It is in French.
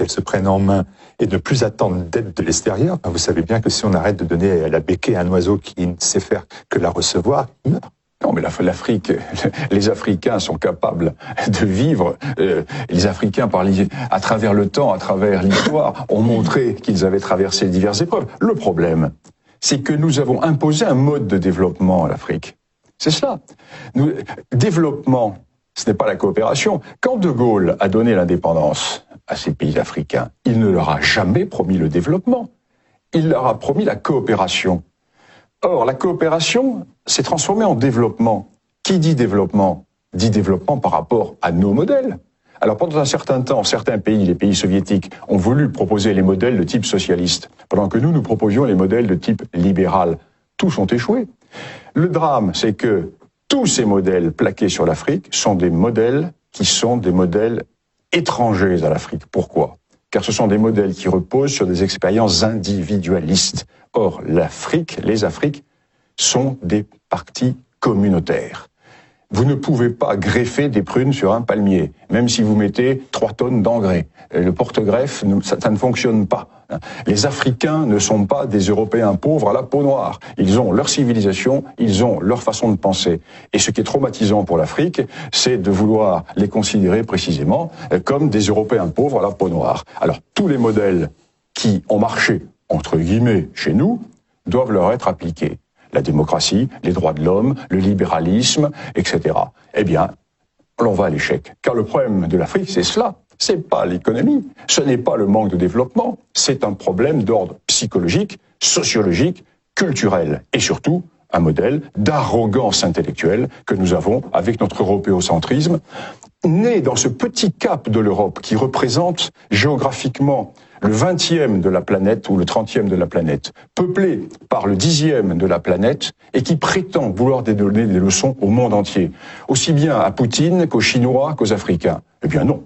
qu'elles se prennent en main et ne plus attendre d'aide de l'extérieur, vous savez bien que si on arrête de donner la béquille à un oiseau qui ne sait faire que la recevoir, il meurt. Non, mais l'Afrique, les Africains sont capables de vivre. Les Africains, à travers le temps, à travers l'histoire, ont montré qu'ils avaient traversé diverses épreuves. Le problème, c'est que nous avons imposé un mode de développement à l'Afrique. C'est cela. Développement, ce n'est pas la coopération. Quand De Gaulle a donné l'indépendance à ces pays africains, il ne leur a jamais promis le développement. Il leur a promis la coopération. Or, la coopération s'est transformée en développement. Qui dit développement par rapport à nos modèles. Alors, pendant un certain temps, certains pays, les pays soviétiques, ont voulu proposer les modèles de type socialiste, pendant que nous proposions les modèles de type libéral. Tous ont échoué. Le drame, c'est que tous ces modèles plaqués sur l'Afrique sont des modèles qui sont des modèles étrangers à l'Afrique. Pourquoi ? Car ce sont des modèles qui reposent sur des expériences individualistes. Or, l'Afrique, les Afriques, sont des parties communautaires. Vous ne pouvez pas greffer des prunes sur un palmier, même si vous mettez 3 tonnes d'engrais. Le porte-greffe, ça ne fonctionne pas. Les Africains ne sont pas des Européens pauvres à la peau noire. Ils ont leur civilisation, ils ont leur façon de penser. Et ce qui est traumatisant pour l'Afrique, c'est de vouloir les considérer précisément comme des Européens pauvres à la peau noire. Alors, tous les modèles qui ont marché, entre guillemets, chez nous, doivent leur être appliqués. La démocratie, les droits de l'homme, le libéralisme, etc. Eh bien, on va à l'échec. Car le problème de l'Afrique, c'est cela. C'est pas l'économie. Ce n'est pas le manque de développement. C'est un problème d'ordre psychologique, sociologique, culturel. Et surtout, un modèle d'arrogance intellectuelle que nous avons avec notre européocentrisme, né dans ce petit cap de l'Europe qui représente géographiquement le 20e de la planète ou le 30e de la planète, peuplé par le 10e de la planète et qui prétend vouloir donner des leçons au monde entier, aussi bien à Poutine qu'aux Chinois qu'aux Africains. Eh bien non.